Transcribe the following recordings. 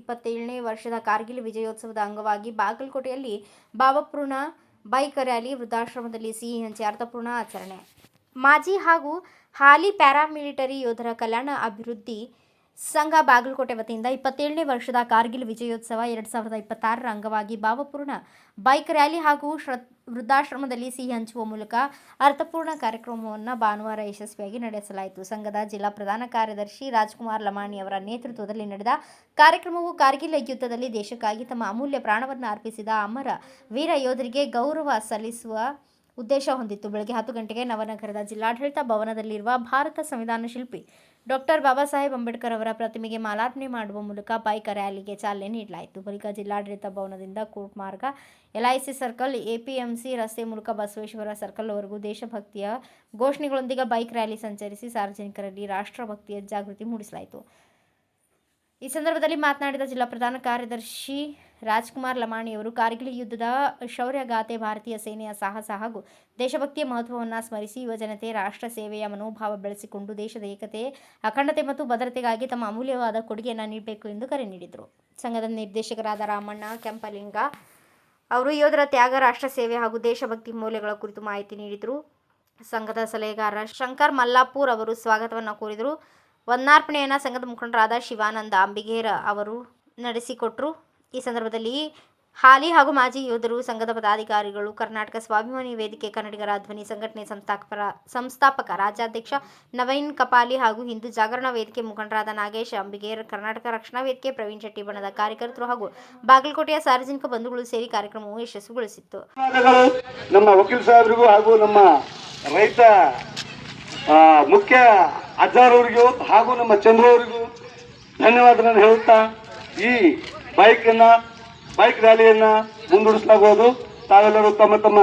27ನೇ ವರ್ಷದ ಕಾರ್ಗಿಲ್ ವಿಜಯೋತ್ಸವದ ಅಂಗವಾಗಿ ಬಾಗಲಕೋಟೆಯಲ್ಲಿ ಭಾವಪೂರ್ಣ ಬೈಕ್ ರ್ಯಾಲಿ, ವೃದ್ಧಾಶ್ರಮದಲ್ಲಿ ಸಿಹಿ ಹಂಚಿ ಅರ್ಥಪೂರ್ಣ ಆಚರಣೆ. ಮಾಜಿ ಹಾಗೂ ಹಾಲಿ ಪ್ಯಾರಾಮಿಲಿಟರಿ ಯೋಧರ ಕಲ್ಯಾಣ ಅಭಿವೃದ್ಧಿ ಸಂಘ ಬಾಗಲಕೋಟೆ ವತಿಯಿಂದ 27ನೇ ವರ್ಷದ ಕಾರ್ಗಿಲ್ ವಿಜಯೋತ್ಸವ 2026ರ ಅಂಗವಾಗಿ ಭಾವಪೂರ್ಣ ಬೈಕ್ ರ್ಯಾಲಿ ಹಾಗೂ ವೃದ್ಧಾಶ್ರಮದಲ್ಲಿ ಸಿಹಿ ಹಂಚುವ ಮೂಲಕ ಅರ್ಥಪೂರ್ಣ ಕಾರ್ಯಕ್ರಮವನ್ನು ಭಾನುವಾರ ಯಶಸ್ವಿಯಾಗಿ ನಡೆಸಲಾಯಿತು. ಸಂಘದ ಜಿಲ್ಲಾ ಪ್ರಧಾನ ಕಾರ್ಯದರ್ಶಿ ರಾಜ್ಕುಮಾರ್ ಲಮಾಣಿ ಅವರ ನೇತೃತ್ವದಲ್ಲಿ ನಡೆದ ಕಾರ್ಯಕ್ರಮವು ಕಾರ್ಗಿಲ್ ಯುದ್ಧದಲ್ಲಿ ದೇಶಕ್ಕಾಗಿ ತಮ್ಮ ಅಮೂಲ್ಯ ಪ್ರಾಣವನ್ನು ಅರ್ಪಿಸಿದ ಅಮರ ವೀರ ಯೋಧರಿಗೆ ಗೌರವ ಸಲ್ಲಿಸುವ ಉದ್ದೇಶ ಹೊಂದಿತ್ತು. ಬೆಳಗ್ಗೆ 10 ಗಂಟೆಗೆ ನವನಗರದ ಜಿಲ್ಲಾಡಳಿತ ಭವನದಲ್ಲಿರುವ ಭಾರತ ಸಂವಿಧಾನ ಶಿಲ್ಪಿ ಡಾಕ್ಟರ್ ಬಾಬಾ ಸಾಹೇಬ್ ಅಂಬೇಡ್ಕರ್ ಅವರ ಪ್ರತಿಮೆಗೆ ಮಾಲಾರ್ಪಣೆ ಮಾಡುವ ಮೂಲಕ ಬೈಕ್ ರ್ಯಾಲಿಗೆ ಚಾಲನೆ ನೀಡಲಾಯಿತು. ಬಳಿಕ ಜಿಲ್ಲಾಡಳಿತ ಭವನದಿಂದ ಕೋರ್ಟ್ ಮಾರ್ಗ, LIC ಸರ್ಕಲ್, APMC ರಸ್ತೆ ಮೂಲಕ ಬಸವೇಶ್ವರ ಸರ್ಕಲ್ವರೆಗೂ ದೇಶಭಕ್ತಿಯ ಘೋಷಣೆಗಳೊಂದಿಗೆ ಬೈಕ್ ರ್ಯಾಲಿ ಸಂಚರಿಸಿ ಸಾರ್ವಜನಿಕರಲ್ಲಿ ರಾಷ್ಟ್ರಭಕ್ತಿಯ ಜಾಗೃತಿ ಮೂಡಿಸಲಾಯಿತು. ಈ ಸಂದರ್ಭದಲ್ಲಿ ಮಾತನಾಡಿದ ಜಿಲ್ಲಾ ಪ್ರಧಾನ ಕಾರ್ಯದರ್ಶಿ ರಾಜ್ಕುಮಾರ್ ಲಮಾಣಿಯವರು, ಕಾರ್ಗಿಲ್ ಯುದ್ಧದ ಶೌರ್ಯಗಾಥೆ, ಭಾರತೀಯ ಸೇನೆಯ ಸಾಹಸ ಹಾಗೂ ದೇಶಭಕ್ತಿಯ ಮಹತ್ವವನ್ನು ಸ್ಮರಿಸಿ ಯುವಜನತೆ ರಾಷ್ಟ್ರ ಸೇವೆಯ ಮನೋಭಾವ ಬೆಳೆಸಿಕೊಂಡು ದೇಶದ ಏಕತೆ, ಅಖಂಡತೆ ಮತ್ತು ಭದ್ರತೆಗಾಗಿ ತಮ್ಮ ಅಮೂಲ್ಯವಾದ ಕೊಡುಗೆಯನ್ನು ನೀಡಬೇಕು ಎಂದು ಕರೆ ನೀಡಿದರು. ಸಂಘದ ನಿರ್ದೇಶಕರಾದ ರಾಮಣ್ಣ ಕೆಂಪಲಿಂಗ ಅವರು ಯೋಧರ ತ್ಯಾಗ, ರಾಷ್ಟ್ರ ಸೇವೆ ಹಾಗೂ ದೇಶಭಕ್ತಿ ಮೌಲ್ಯಗಳ ಕುರಿತು ಮಾಹಿತಿ ನೀಡಿದರು. ಸಂಘದ ಸಲಹೆಗಾರ ಶಂಕರ್ ಮಲ್ಲಾಪುರ್ ಅವರು ಸ್ವಾಗತವನ್ನು ಕೋರಿದರು. ವಂದನಾರ್ಪಣೆಯನ್ನು ಸಂಘದ ಮುಖಂಡರಾದ ಶಿವಾನಂದ ಅಂಬಿಗೇರ ಅವರು ನಡೆಸಿಕೊಟ್ಟರು. ಈ ಸಂದರ್ಭದಲ್ಲಿ ಹಾಲಿ ಹಾಗೂ ಮಾಜಿ ಯೋಧರು, ಸಂಘದ ಪದಾಧಿಕಾರಿಗಳು, ಕರ್ನಾಟಕ ಸ್ವಾಭಿಮಾನಿ ವೇದಿಕೆ ಕನ್ನಡಿಗರ ಧ್ವನಿ ಸಂಘಟನೆ ಸಂಸ್ಥಾಪಕ ರಾಜ್ಯಾಧ್ಯಕ್ಷ ನವೀನ್ ಕಪಾಲಿ ಹಾಗೂ ಹಿಂದೂ ಜಾಗರಣ ವೇದಿಕೆ ಮುಖಂಡರಾದ ನಾಗೇಶ್ ಅಂಬಿಗೇರ್, ಕರ್ನಾಟಕ ರಕ್ಷಣಾ ವೇದಿಕೆ ಪ್ರವೀಣ್ ಶೆಟ್ಟಿ ಬಣದ ಕಾರ್ಯಕರ್ತರು ಹಾಗೂ ಬಾಗಲಕೋಟೆಯ ಸಾರ್ವಜನಿಕ ಬಂಧುಗಳು ಸೇರಿ ಕಾರ್ಯಕ್ರಮವು ಯಶಸ್ವಿಗೊಳಿಸಿತ್ತು. ನಮ್ಮ ವಕೀಲ್ ಸಾಹೇಬರಿಗೂ ಹಾಗೂ ನಮ್ಮ ರೈತ ಮುಖ್ಯ ಅಜ್ಜಾರವರಿಗೂ ಹಾಗೂ ನಮ್ಮ ಚಂದ್ರವರಿಗೂ ಧನ್ಯವಾದಗಳನ್ನು ಹೇಳುತ್ತಾ ಈ ಬೈಕ್ ರ್ಯಾಲಿಯನ್ನ ಮುಂದೂಡಿಸಲಾಗುವುದು. ತಾವೆಲ್ಲರೂ ತಮ್ಮ ತಮ್ಮ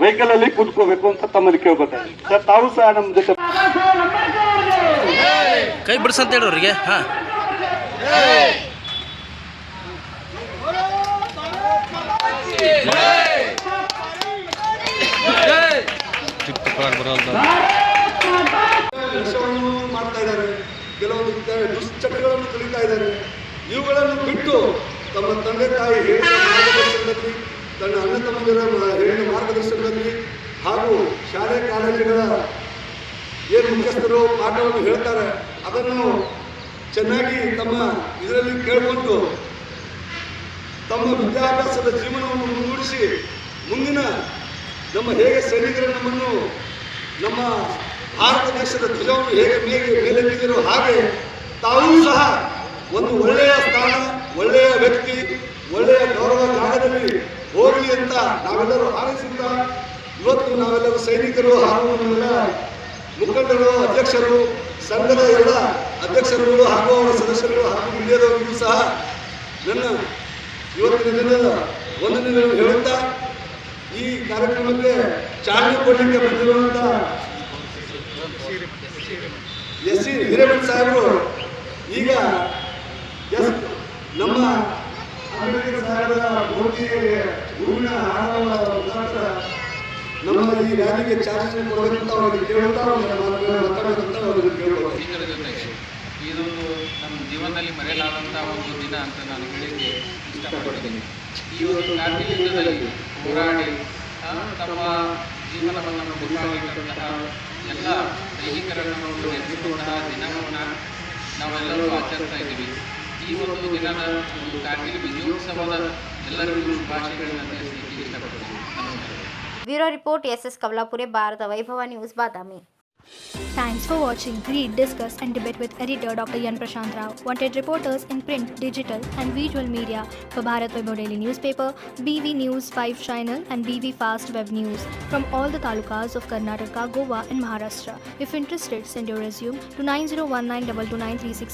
ವೆಹಿಕಲ್ ಅಲ್ಲಿ ಕೂತ್ಕೋಬೇಕು ಅಂತ ತಮ್ಮಲ್ಲಿ ಕೇಳ್ಕೊತಾರೆ. ಸರ್, ತಾವು ಸಹ ನಮ್ಮ ಜೊತೆ ಕೈ ಬಿಡಿಸಂತ ಹೇಳೋರಿಗೆ. ಮಾಡ್ತಾ ಇದ್ದಾರೆ, ಕೆಲವೊಂದು ದುಶ್ಚಟಗಳನ್ನು ಕಲಿತಾ ಇದ್ದಾರೆ. ಇವುಗಳನ್ನು ಬಿಟ್ಟು ತಮ್ಮ ತಂದೆ ತಾಯಿ ಹೇಳಿದ ಮಾರ್ಗದರ್ಶನದಲ್ಲಿ, ತನ್ನ ಅಣ್ಣ ತಮ್ಮಂದಿರ ಹೇಳಿದ ಮಾರ್ಗದರ್ಶನದಲ್ಲಿ ಹಾಗೂ ಶಾಲೆ ಕಾಲೇಜುಗಳ ಏನು ಮುಖ್ಯಸ್ಥರು ಪಾಠವನ್ನು ಹೇಳ್ತಾರೆ ಅದನ್ನು ಚೆನ್ನಾಗಿ ತಮ್ಮ ಇದರಲ್ಲಿ ಕೇಳಿಕೊಂಡು ತಮ್ಮ ವಿದ್ಯಾಭ್ಯಾಸದ ಜೀವನವನ್ನು ಮುಂದೂಡಿಸಿ ಮುಂದಿನ ನಮ್ಮ ಹೇಗೆ ಸೈನಿಕರು ನಮ್ಮನ್ನು ನಮ್ಮ ಭಾರತ ದೇಶದ ಧ್ವಜವನ್ನು ಹೇಗೆ ಮೇಲೆತ್ತಿದರೋ ಹಾಗೆ ತಾವೂ ಸಹ ಒಂದು ಒಳ್ಳೆಯ ಸ್ಥಾನ, ಒಳ್ಳೆಯ ವ್ಯಕ್ತಿ, ಒಳ್ಳೆಯ ಗೌರವ ಜಾಗದಲ್ಲಿ ಹೋಗಲಿ ಅಂತ ನಾವೆಲ್ಲರೂ ಹಾರೈಸುತ್ತಾ ಇವತ್ತು ನಾವೆಲ್ಲರೂ ಸೈನಿಕರು ಹಾಗೂ ನಮ್ಮೆಲ್ಲ ಮುಖಂಡರು, ಅಧ್ಯಕ್ಷರು, ಸಂಘದ ಎಲ್ಲ ಅಧ್ಯಕ್ಷರುಗಳು ಹಾಗೂ ಅವರ ಸದಸ್ಯರು ಹಾಗೂ ಮೀಡಿಯಾದವರಿಗೂ ಸಹ ನನ್ನ ಇವತ್ತಿನ ದಿನದ ವಂದನೆಗಳನ್ನು ಹೇಳುತ್ತಾ ಈ ಕಾರ್ಯಕ್ರಮಕ್ಕೆ ಚಾಲನೆ ಕೊಡಲಿಕ್ಕೆ ಬಂದಿರುವಂಥ SC ಹಿರೇಮಠ ಸಾಹೇಬರು ಈಗ ನಮ್ಮ ಅಂಬೇಡ್ಕರ್ ಸಾಹೇಬರ ಗುರುವಿನ ಮುಖಾಂತರ ನಮ್ಮ ಈ ರ್ಯಾಲಿಗೆ ಚಾಲನೆ ಕೊಡಬೇಕಂತ ಅವರಿಗೆ ಕೇಳುತ್ತಾ ಮಾತಾಡಬೇಕಂತ ಅವರಿಗೆ ಕೇಳ್ಕೊಳ್ತೀನಿ. ಇದು ನಮ್ಮ ಜೀವನದಲ್ಲಿ ಮರೆಯಲಾದಂಥ ಒಂದು ದಿನ ಅಂತ ನಾನು ಹೇಳಿಕ್ಕೆ ಇಷ್ಟಪಡ್ತೀನಿ. ಈ ಒಂದು ಕಾರ್ಗಿಲ್ ಯುದ್ಧದಲ್ಲಿ ಹೋರಾಡಿ ತಮ್ಮ ಜೀವನವನ್ನು ಮುಡಿಪಾಗಿಟ್ಟಂತಹ ಎಲ್ಲ ಸೈನಿಕರನ್ನು ನೆನೆಸಿಕೊಂಡಂತಹ ದಿನವನ್ನು ನಾವೆಲ್ಲರೂ ಆಚರಿಸ್ತಾ ಇದ್ದೀವಿ. ಈ ಒಂದು ದಿನದ ಒಂದು ಕಾರ್ಗಿಲ್ ವಿಜಯೋತ್ಸವದ ಎಲ್ಲರಿಗೂ ಶುಭಾಶಯಗಳನ್ನು ತಿಳಿಸಲಿಕ್ಕೆ ಇಷ್ಟಪಡ್ತೀನಿ. Bureau report SS Kavalapure, Bharata Vaibhava news, Badami. Thanks for watching. Read, discuss and debate with editor Dr. Yan Prashant Rao. Wanted reporters in print, digital and visual media for Bharat Vaibhav Daily Newspaper, BV News 5 Channel and BV Fast Web News from all the talukas of Karnataka, Goa and Maharashtra. If interested, send your resume to 9019229369.